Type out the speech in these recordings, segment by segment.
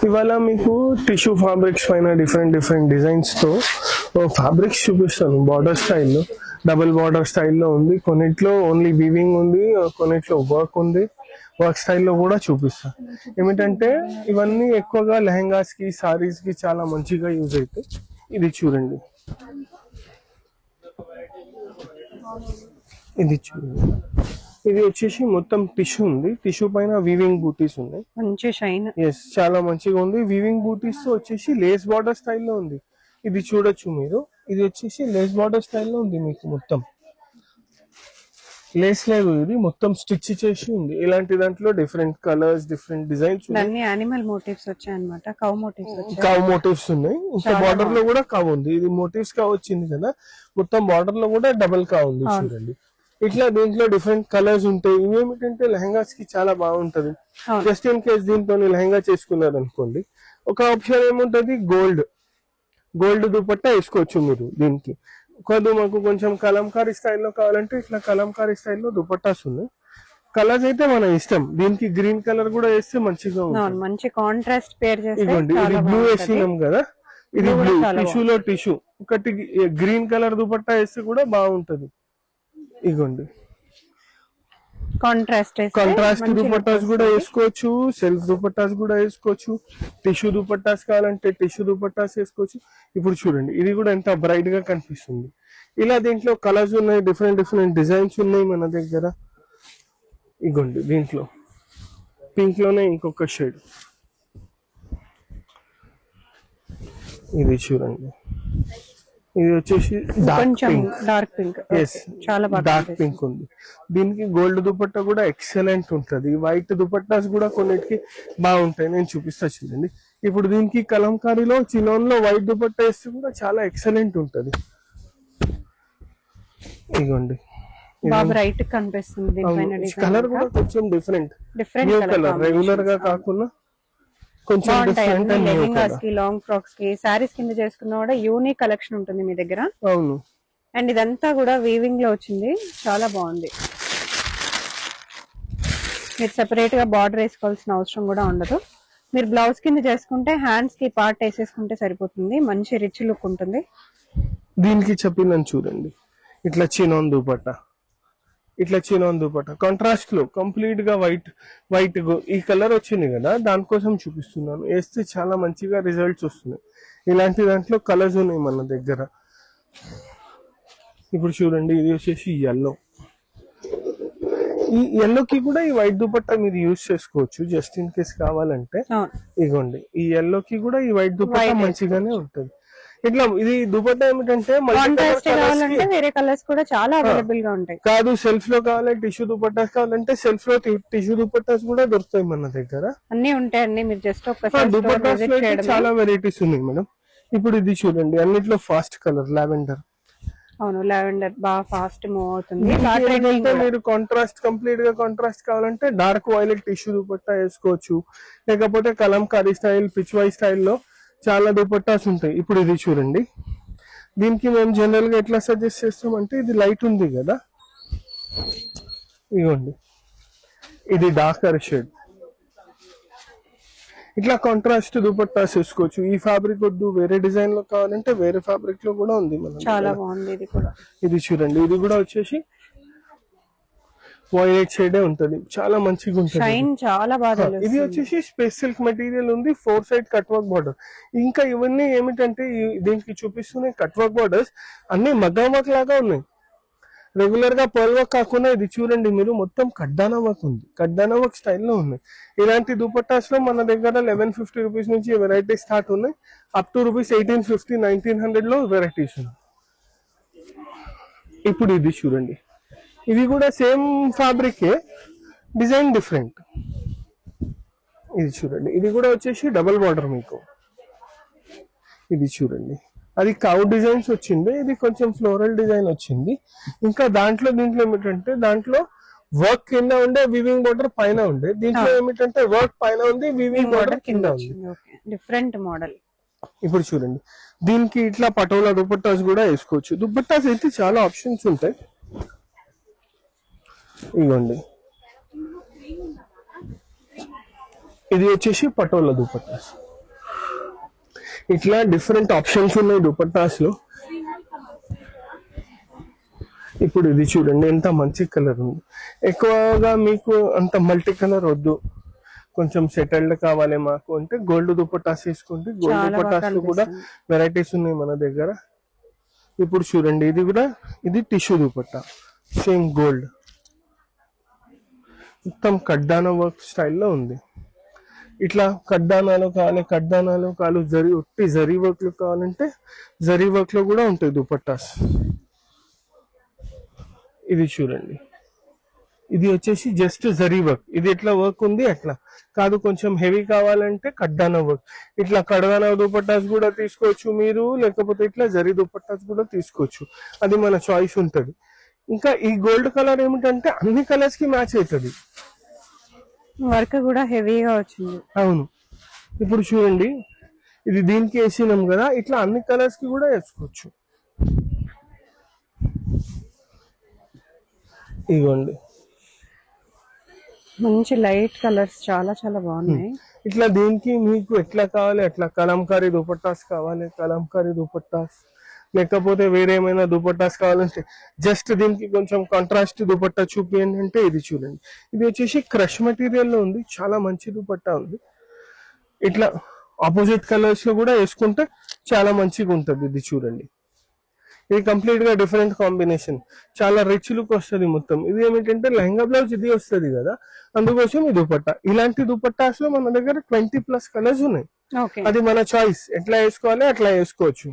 ఇవాళ మీకు tissue fabrics పైన డిఫరెంట్ డిజైన్స్ తో ఫ్యాబ్రిక్స్ చూపిస్తాను. బార్డర్ స్టైల్లో, డబుల్ బార్డర్ స్టైల్లో ఉంది, కొన్నిట్లో ఓన్లీ వీవింగ్ ఉంది, కొన్నిట్లో వర్క్ ఉంది. వర్క్ స్టైల్లో కూడా చూపిస్తాను. ఏమిటంటే ఇవన్నీ ఎక్కువగా లెహంగాస్ కి, సారీస్ కి చాలా మంచిగా యూజ్ అవుతాయి. ఇది చూడండి, ఇది చూడండి, ఇది వచ్చేసి మొత్తం టిష్యూ ఉంది. టిష్యూ పైన వీవింగ్ బూటీస్ ఉన్నాయి, మంచి షైన్. ఎస్, చాలా మంచిగా ఉంది. వీవింగ్ బూటీస్ తో వచ్చేసి లేస్ బార్డర్ స్టైల్లో ఉంది. ఇది చూడొచ్చు మీరు, ఇది వచ్చేసి లేస్ బార్డర్ స్టైల్లో ఉంది. మీకు మొత్తం లేస్ లేదు, ఇది మొత్తం స్టిచ్ చేసి ఉంది. ఇలాంటి దాంట్లో డిఫరెంట్ కలర్స్, డిఫరెంట్ డిజైన్స్, అన్ని యానిమల్ మోటివ్స్ వచ్చాయి అనమాట. కౌ మోటివ్స్ వచ్చాయి, కౌ మోటివ్స్ ఉన్నాయి. ఇంకా బార్డర్ లో కూడా కౌ ఉంది. ఇది మోటివ్స్ కా వచ్చింది కదా, మొత్తం బార్డర్ లో కూడా డబుల్ కా ఉంది. చూడండి, ఇట్లా దీంట్లో డిఫరెంట్ కలర్స్ ఉంటాయి. ఇవేమిటంటే లెహంగాస్ కి చాలా బాగుంటది. జస్ట్ ఇన్ కేస్ దీంతో లెహంగా చేసుకున్నారు అనుకోండి, ఒక ఆప్షన్ ఏముంటది, గోల్డ్ దుపట్టా వేసుకోవచ్చు మీరు. దీనికి కాదు మాకు కొంచెం కలంకారీ స్టైల్లో కావాలంటే ఇట్లా కలంకారీ స్టైల్లో దుపట్టాస్ ఉన్నాయి. కలర్స్ అయితే మన ఇష్టం. దీనికి గ్రీన్ కలర్ కూడా వేస్తే మంచిగా ఉంటుంది. మంచి కాంట్రాస్ట్ పేర్ చేస్తే. ఇదిగోండి, ఇది బ్లూ వేసినాం కదా, ఇది బ్లూ టిష్యూలో టిష్యూ, ఒకటి గ్రీన్ కలర్ దుపట్టా వేస్తే కూడా బాగుంటది. ఇదిగోండి, కాంట్రాస్ట్ దుపట్టాస్ కూడా వేసుకోవచ్చు, సెల్ఫ్ దుపట్టాస్ కూడా వేసుకోవచ్చు, టిష్యూ దుపట్టాస్ కావాలంటే టిష్యూ దుపట్టాస్ వేసుకోవచ్చు. ఇప్పుడు చూడండి, ఇది కూడా ఎంత బ్రైట్ గా కనిపిస్తుంది. ఇలా దీంట్లో కలర్స్ ఉన్నాయి, డిఫరెంట్ డిజైన్స్ ఉన్నాయి మన దగ్గర. ఇగోండి, దీంట్లో పింక్ లోనే ఇంకొక షేడ్, ఇది చూడండి, ఇది వచ్చేసి డార్క్ పింక్. చాలా డార్క్ పింక్ ఉంది. దీనికి గోల్డ్ దుపట్టా కూడా ఎక్సలెంట్ ఉంటది. వైట్ దుపట్టాస్ కూడా కొన్నిటికి బాగుంటాయి, నేను చూపిస్తా చూడండి. ఇప్పుడు దీనికి కలంకారీలో, చినోన్ లో వైట్ దుపట్టా వేస్తే కూడా చాలా ఎక్సలెంట్ ఉంటది. ఇదిగోండి, బ్రైట్ కనిపిస్తుంది. కలర్ కూడా కొంచెం డిఫరెంట్ న్యూ కలర్, రెగ్యులర్ గా కాకుండా కొంచెం డిఫరెంట్. లెహంగాస్ కి, లాంగ్ ఫ్రాక్స్ కి, సారీస్ కింద చేసుకున్నా కూడా యూనిక్ కలెక్షన్ ఉంటుంది మీ దగ్గర. అవును, అండ్ ఇదంతా కూడా వీవింగ్ లో వచ్చింది, చాలా బాగుంది. మీరు సెపరేట్ గా బార్డర్ వేసుకోవాల్సిన అవసరం కూడా ఉండదు. మీరు బ్లౌజ్ కింద చేసుకుంటే హ్యాండ్స్ కి పార్ట్ వేసేసుకుంటే సరిపోతుంది. మంచి రిచ్ లుక్ ఉంటుంది. దీనికి చెప్పినని చూడండి, ఇట్లా చినోన్ దుపట్టా, కాంట్రాస్ట్ లో కంప్లీట్ గా వైట్ ఈ కలర్ వచ్చింది కదా, దానికోసం చూపిస్తున్నాను. వేస్తే చాలా మంచిగా రిజల్ట్స్ వస్తున్నాయి. ఇలాంటి దాంట్లో కలర్స్ ఉన్నాయి మన దగ్గర. ఇప్పుడు చూడండి, ఇది వచ్చేసి ఎల్లో. ఈ ఎల్లోకి కూడా ఈ వైట్ దుపట్టా మీరు యూజ్ చేసుకోవచ్చు, జస్ట్ ఇన్ కేస్ కావాలంటే. ఇగోండి, ఈ ఎల్లోకి కూడా ఈ వైట్ దుపట్టా మంచిగానే ఉంటుంది. ఇట్లా ఇది దుపట్టా ఏమిటంటే వేరే కలర్స్ కూడా చాలా అవైలబుల్ గా ఉంటాయి. కాదు, సెల్ఫ్ లో కావాలి, టిష్యూ దుపట్టాస్ కావాలంటే సెల్ఫ్ లో టిష్యూ దుపట్టాస్ కూడా దొరుకుతాయి మన దగ్గర. అన్ని ఉంటాయండి, మీరు జస్ట్ దుపట్టాస్ చాలా వెరైటీస్ ఉన్నాయి మేడం. ఇప్పుడు ఇది చూడండి, అన్నిట్లో ఫాస్ట్ కలర్ లావెండర్. అవును, లావెండర్ బాగా ఫాస్ట్ మూవ్ అవుతుంది. మీరు కాంట్రాస్ట్, కంప్లీట్ గా కాంట్రాస్ట్ కావాలంటే డార్క్ వైలెట్ టిష్యూ దుపట్టా వేసుకోవచ్చు, లేకపోతే కలంకారీ స్టైల్, పిచ్వాయి స్టైల్లో చాలా దుపట్టాస్ ఉంటాయి. ఇప్పుడు ఇది చూడండి, దీనికి మేము జనరల్ గా ఎట్లా సజెస్ట్ చేస్తామంటే, ఇది లైట్ ఉంది కదా, ఇదిగోండి, ఇది డార్కర్ షేడ్. ఇట్లా కాంట్రాస్ట్ దుపట్టాస్ వేసుకోవచ్చు. ఈ ఫ్యాబ్రిక్ వద్దు, వేరే డిజైన్ లో కావాలంటే వేరే ఫ్యాబ్రిక్ లో కూడా ఉంది మన. చాలా బాగుంది ఇది కూడా. ఇది చూడండి, ఇది కూడా వచ్చేసి వైలెట్ షేడే ఉంటది, చాలా మంచిగా ఉంటుంది. చాలా బాగా. ఇది వచ్చేసి స్పేస్ సిల్క్ మెటీరియల్ ఉంది, 4 సైడ్ కట్ వర్క్ బార్డర్. ఇంకా ఇవన్నీ ఏమిటంటే దీనికి చూపిస్తున్నాయి కట్ వర్క్ బార్డర్స్ అన్ని మగ్గం వర్క్ లాగా ఉన్నాయి. రెగ్యులర్ గా పర్ల్ వర్క్ కాకుండా ఇది చూడండి మీరు, మొత్తం కడ్డానా వర్క్ ఉంది, కడ్డానా వర్క్ స్టైల్లో ఉన్నాయి. ఇలాంటి దుపట్టాస్ లో మన దగ్గర 1150 రూపీస్ నుంచి వెరైటీ స్టార్ట్ ఉన్నాయి, అప్ టు రూపీస్ 1850, 1900 లో వెరైటీస్ ఉన్నాయి. ఇప్పుడు ఇది చూడండి, ఇది కూడా సేమ్ ఫ్యాబ్రిక్, డిజైన్ డిఫరెంట్. ఇది చూడండి, ఇది కూడా వచ్చేసి డబుల్ బార్డర్ మీకు. ఇది చూడండి, అది కౌ డిజైన్స్ వచ్చింది, ఇది కొంచెం ఫ్లోరల్ డిజైన్ వచ్చింది. ఇంకా దీంట్లో ఏమిటంటే, దాంట్లో వర్క్ కింద ఉండే, వీవింగ్ బార్డర్ పైన ఉండే. దీంట్లో ఏమిటంటే వర్క్ పైన ఉంది, వీవింగ్ బార్డర్ కింద ఉంది. Different model. ఇప్పుడు చూడండి, దీనికి ఇట్లా పటోలా దుపట్టాస్ కూడా వేసుకోవచ్చు. దుపట్టాస్ అయితే చాలా ఆప్షన్స్ ఉంటాయి. ఇవ్వండి, ఇది వచ్చేసి పటోలా దుపట్టాస్. ఇట్లా డిఫరెంట్ ఆప్షన్స్ ఉన్నాయి దుపట్టాస్ లో. ఇప్పుడు ఇది చూడండి ఎంత మంచి కలర్ ఉంది. ఎక్కువగా మీకు అంత మల్టీ కలర్ వద్దు, కొంచెం సెటిల్డ్ కావాలి మాకు అంటే గోల్డ్ దుపట్టాస్ తీసుకుంటే గోల్డ్ చాలా దుపట్టాస్ లో కూడా వెరైటీస్ ఉన్నాయి మన దగ్గర. ఇప్పుడు చూడండి ఇది కూడా, ఇది టిష్యూ దుపట్టా, సేమ్ గోల్డ్, మొత్తం కడ్డానా వర్క్ స్టైల్లో ఉంది. ఇట్లా కడ్డానాలు కావాలి, కడ్డానాలు కావాలి, ఒట్టి జరీ వర్క్ లో కావాలంటే జరీ వర్క్ లో కూడా ఉంటాయి దుపట్టాస్. ఇది చూడండి, ఇది వచ్చేసి జస్ట్ జరీ వర్క్. ఇది ఎట్లా వర్క్ ఉంది అట్లా కాదు, కొంచెం హెవీ కావాలంటే కడ్డానా వర్క్. ఇట్లా కడ్డానా దుపట్టాస్ కూడా తీసుకోవచ్చు మీరు, లేకపోతే ఇట్లా జరీ దుపట్టాస్ కూడా తీసుకోవచ్చు, అది మన చాయిస్ ఉంటది. ఇంకా ఈ గోల్డ్ కలర్ ఏమిటంటే అన్ని కలర్స్ కి మ్యాచ్ అవుతుంది, వర్క్ కూడా హెవీగా వచ్చింది. అవును. ఇప్పుడు చూడండి ఇది దీనికి వేసినాం కదా, ఇట్లా అన్ని కలర్స్ కి కూడా వేసుకోవచ్చు. ఇదిగోండి మంచి లైట్ కలర్స్, చాలా చాలా బాగున్నాయి. ఇట్లా దీనికి మీకు ఎట్లా కావాలి అట్లా, కలంకారీ దుపట్టాస్ కావాలి కలంకారీ దుపట్టాస్, లేకపోతే వేరే ఏమైనా దుపట్టాస్ కావాలంటే జస్ట్ దీనికి కొంచెం కాంట్రాస్ట్ దుపట్టా చూపియండి అంటే ఇది చూడండి. ఇది వచ్చేసి క్రష్ మెటీరియల్ లో ఉంది, చాలా మంచి దుపట్టా ఉంది. ఇట్లా ఆపోజిట్ కలర్స్ లో కూడా వేసుకుంటే చాలా మంచిగా ఉంటుంది. ఇది చూడండి, ఇది కంప్లీట్ గా డిఫరెంట్ కాంబినేషన్, చాలా రిచ్ లుక్ వస్తుంది మొత్తం. ఇది ఏమిటంటే లెహంగా బ్లౌజ్ ఇది వస్తుంది కదా, అందుకోసం ఈ దుపట్టా. ఇలాంటి దుపట్టాస్ లో మన దగ్గర 20+ కలర్స్ ఉన్నాయి, అది మన చాయిస్, ఎట్లా వేసుకోవాలి అట్లా వేసుకోవచ్చు.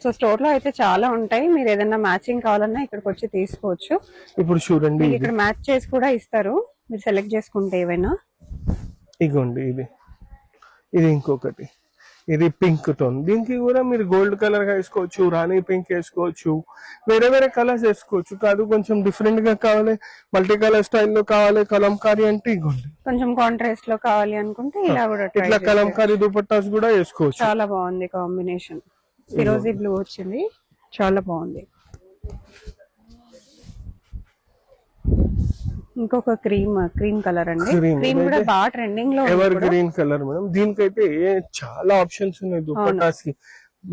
సో స్టోర్ లో అయితే చాలా ఉంటాయి, మీరు ఏదైనా మ్యాచింగ్ కావాలన్నా ఇక్కడికి వచ్చి తీసుకోవచ్చు. ఇప్పుడు చూడండి ఇక్కడ మ్యాచ్ చేసి కూడా ఇస్తారు, మీరు సెలెక్ట్ చేసుకుంటే ఏవైనా. ఇగోండి ఇది ఇంకొకటి, ఇది పింక్ టోన్, దీనికి కూడా మీరు గోల్డ్ కలర్ గా వేసుకోవచ్చు, రాణి పింక్ వేసుకోవచ్చు, వేరే వేరే కలర్స్ వేసుకోవచ్చు. కాదు కొంచెం డిఫరెంట్ గా కావాలి, మల్టీ కలర్ స్టైల్లో కావాలి కలంకారీ అంటే ఇగోండి, కొంచెం కాంట్రాస్ట్ లో కావాలి అనుకుంటే ఇలా కూడా ఇట్లా కలంకారీ దుపట్టాస్ కూడా వేసుకోవచ్చు. చాలా బాగుంది కాంబినేషన్, ఫిరోజీ బ్లూ వచ్చింది, చాలా బాగుంది. ఇంకొక క్రీమ్ కలర్ అండి, క్రీమ్ కూడా బాగా ట్రెండింగ్ లో, ఎవర్ గ్రీన్ కలర్ మేడం. దీనికైతే చాలా ఆప్షన్స్ ఉన్నాయి దుపట్టాస్ కి.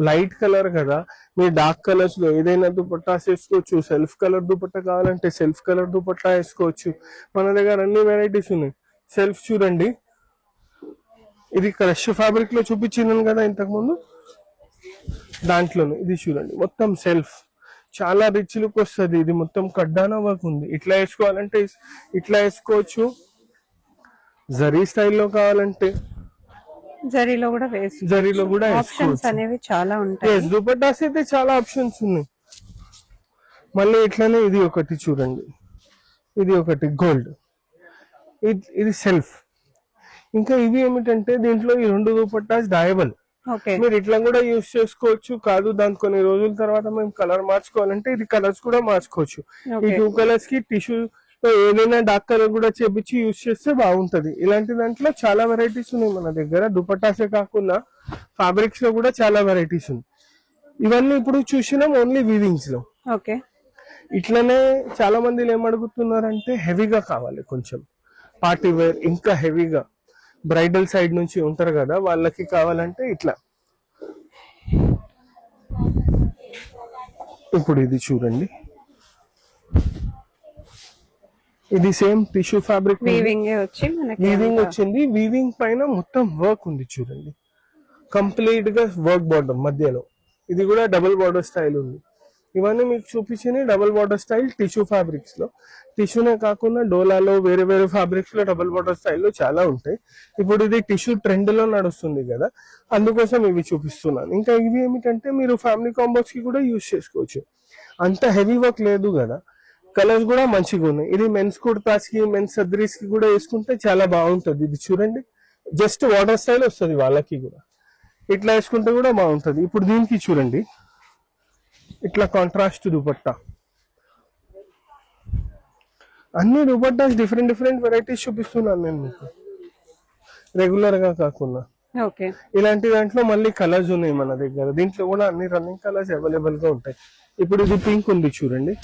లైట్ కలర్ కదా, మీరు డార్క్ కలర్స్ లో ఏదైనా దుపట్టాస్ వేసుకోవచ్చు. సెల్ఫ్ కలర్ దుపట్టా కావాలంటే సెల్ఫ్ కలర్ దుపట్టా వేసుకోవచ్చు, మన దగ్గర అన్ని వెరైటీస్ ఉన్నాయి. సెల్ఫ్ చూడండి, ఇది క్రష్ ఫ్యాబ్రిక్ లో చూపించినాను కదా ఇంతకు ముందు, దాంట్లోనే ఇది చూడండి మొత్తం సెల్ఫ్, చాలా రిచ్ లుక్ వస్తుంది. ఇది మొత్తం కడ్డానా వర్క్ ఉంది. ఇట్లా వేసుకోవాలంటే ఇట్లా వేసుకోవచ్చు, జరీ స్టైల్లో కావాలంటే జరీలో కూడా ఆప్షన్స్ అనేవి చాలా ఉంటాయి. దుపట్టాస్ అయితే చాలా ఆప్షన్స్ ఉన్నాయి. మళ్ళీ ఇట్లానే ఇది ఒకటి చూడండి, ఇది ఒకటి గోల్డ్, ఇది సెల్ఫ్. ఇంకా ఇవి ఏమిటంటే దీంట్లో ఈ 2 దుపట్టాస్ డయబుల్, మీరు ఇట్లా కూడా యూజ్ చేసుకోవచ్చు. కాదు దాని కొన్ని రోజుల తర్వాత మేము కలర్ మార్చుకోవాలంటే ఇది కలర్స్ కూడా మార్చుకోవచ్చు. ఈ 2 కలర్స్ కి టిష్యూ ఏదైనా డార్క్ కలర్ కూడా చేపించి యూజ్ చేస్తే బాగుంటది. ఇలాంటి దాంట్లో చాలా వెరైటీస్ ఉన్నాయి మన దగ్గర, దుపట్టాసే కాకుండా ఫ్యాబ్రిక్స్ లో కూడా చాలా వెరైటీస్ ఉన్నాయి. ఇవన్నీ ఇప్పుడు చూసినాం ఓన్లీ వీవింగ్స్ లో. ఇట్లనే చాలా మంది ఏమడుగుతున్నారంటే హెవీగా కావాలి, కొంచెం పార్టీ వేర్, ఇంకా హెవీగా బ్రైడల్ సైడ్ నుంచి ఉంటారు కదా వాళ్ళకి కావాలంటే ఇట్లా. ఇప్పుడు ఇది చూడండి, ఇది సేమ్ టిష్యూ ఫ్యాబ్రిక్, వీవింగ్ వచ్చింది. వీవింగ్ పైన మొత్తం వర్క్ ఉంది చూడండి, కంప్లీట్ గా వర్క్ బార్డర్ మధ్యలో. ఇది కూడా డబుల్ బార్డర్ స్టైల్ ఉంది. ఇవన్నీ మీకు చూపించినవి double border style tissue fabrics లో. టిష్యూనే కాకుండా డోలాలో వేరే వేరే ఫ్యాబ్రిక్స్ లో డబుల్ బార్డర్ స్టైల్లో చాలా ఉంటాయి. ఇప్పుడు ఇది టిష్యూ ట్రెండ్ లో నడుస్తుంది కదా, అందుకోసం ఇవి చూపిస్తున్నాను. ఇంకా ఇవి ఏమిటంటే మీరు ఫ్యామిలీ కాంబోస్ కి కూడా యూజ్ చేసుకోవచ్చు, అంత హెవీ వర్క్ లేదు కదా, కలర్స్ కూడా మంచిగా ఉన్నాయి. ఇది మెన్స్ కుర్తాస్ కి, మెన్స్ సద్రీస్ కి కూడా వేసుకుంటే చాలా బాగుంటది. ఇది చూడండి జస్ట్ వాటర్ స్టైల్ వస్తుంది వాళ్ళకి కూడా, ఇట్లా వేసుకుంటే కూడా బాగుంటది. ఇప్పుడు దీనికి చూడండి ఇట్లా కాంట్రాస్ట్ దుపట్టా, అన్ని దుపట్టాస్ డిఫరెంట్ వెరైటీస్ చూపిస్తున్నాను నేను మీకు, రెగ్యులర్ గా కాకుండా. ఇలాంటి దాంట్లో మళ్ళీ కలర్స్ ఉన్నాయి మన దగ్గర, దీంట్లో కూడా అన్ని రన్నింగ్ కలర్స్ అవైలబుల్ గా ఉంటాయి. ఇప్పుడు ఇది పింక్ ఉంది చూడండి,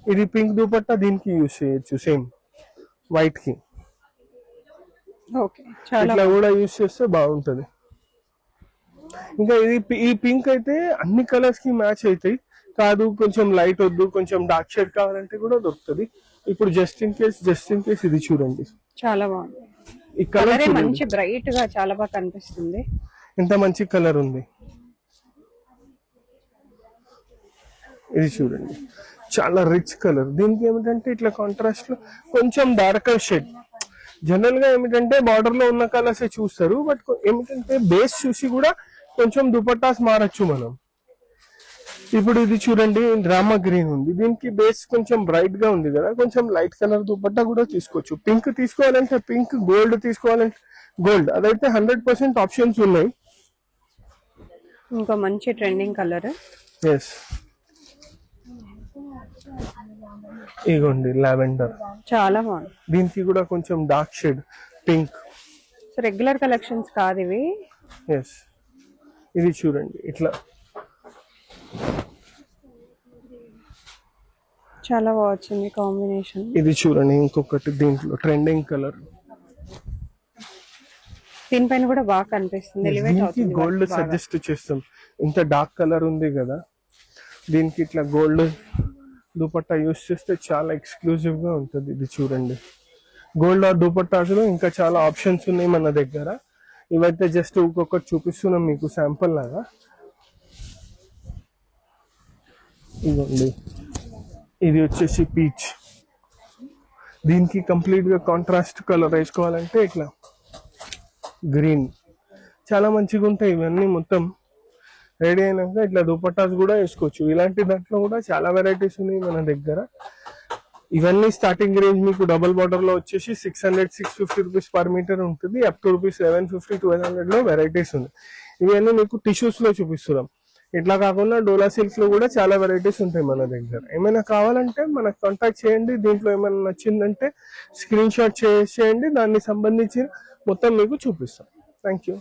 ఇది పింక్ దుపట్టా దీనికి యూజ్ చేయొచ్చు, సేమ్ వైట్ కి. ఓకే, చాలా ఇట్లా కూడా యూస్ చేస్తే బాగుంటది. ఇంకా ఈ పింక్ అయితే అన్ని కలర్స్ కి మ్యాచ్ అవుతాయి. కాదు కొంచెం లైట్ వద్దు, కొంచెం డార్క్ షేడ్ కావాలంటే కూడా దొరుకుతుంది. ఇప్పుడు జస్ట్ ఇన్ కేస్ ఇది చూడండి, చాలా బాగుంది. ఈ కలర్ మంచి బ్రైట్ గా చాలా బాగా కనిపిస్తుంది. ఎంత మంచి కలర్ ఉంది. ఇది చూడండి, చాలా రిచ్ కలర్. దీనికి ఏమిటంటే ఇట్లా కాంట్రాస్ట్ లో కొంచెం డార్కర్ షేడ్. జనరల్ గా ఏమిటంటే బార్డర్ లో ఉన్న కలర్స్ చూస్తారు, బట్ ఏమిటంటే బేస్ చూసి కూడా కొంచెం దుపట్టాస్ మారచ్చు మనం. ఇప్పుడు ఇది చూడండి, డ్రామా గ్రీన్ ఉంది, దీనికి బేస్ కొంచెం బ్రైట్ గా ఉంది కదా, కొంచెం లైట్ కలర్ దుపట్టా కూడా తీసుకోవచ్చు. పింక్ తీసుకోవాలంటే పింక్, గోల్డ్ తీసుకోవాలంటే గోల్డ్, అదైతే 100% ఆప్షన్స్ ఉన్నాయి. ఇంకా మంచి ట్రెండింగ్ కలర్. ఎస్, ఇగోండి లావెండర్, చాలా బాగుంది. దీనికి కూడా కొంచెం dark shade pink. So regular collections కాదు ఇవి. ఎస్, ఇది చూడండి ఇట్లా చాలా బాగా వచ్చింది కాంబినేషన్. ఇది చూడండి ఇంకొకటి దీంట్లో ట్రెండింగ్ కలర్. దీనిపైన కూడా బాగా కనిపిస్తుంది, ఎలివేట్ అవుతుంది. గోల్డ్ సజెస్ట్ చేస్తాం, ఇంత డార్క్ కలర్ ఉంది కదా, దీనికి ఇట్లా గోల్డ్ దుపట్టా యూస్ చేస్తే చాలా ఎక్స్క్లూజివ్ గా ఉంటుంది. ఇది చూడండి, గోల్డ్ ఆర్ దుపట్టాస్ లో ఇంకా చాలా ఆప్షన్స్ ఉన్నాయి మన దగ్గర. ఇవైతే జస్ట్ ఒక్కొక్కటి చూపిస్తున్నాం మీకు శాంపుల్ లాగా. ఇవ్వండి, ఇది వచ్చేసి పీచ్, దీనికి కంప్లీట్ గా కాంట్రాస్ట్ కలర్ వేసుకోవాలంటే ఇట్లా గ్రీన్, చాలా మంచిగా ఉంటాయి. ఇవన్నీ మొత్తం రెడీ అయినాక ఇట్లా దుపట్టాస్ కూడా వేసుకోవచ్చు. ఇలాంటి దాంట్లో కూడా చాలా వెరైటీస్ ఉన్నాయి మన దగ్గర. ఇవన్నీ స్టార్టింగ్ రేంజ్ మీకు డబుల్ బార్డర్ లో వచ్చేసి 600-650 రూపీస్ పర్ మీటర్ ఉంటుంది. అప్ టు రూపీస్ 750-1200 లో వెరైటీస్ ఉన్నాయి. ఇవన్నీ మీకు టిష్యూస్ లో చూపిస్తున్నాం. ఇట్లా కాకుండా డోలా సిల్క్ లో కూడా చాలా వెరైటీస్ ఉంటాయి మన దగ్గర. ఏమైనా కావాలంటే మనకు కాంటాక్ట్ చేయండి. దీంట్లో ఏమైనా నచ్చిందంటే స్క్రీన్ షాట్ చేయండి, దానికి సంబంధించి మొత్తం మీకు చూపిస్తాం. Thank you.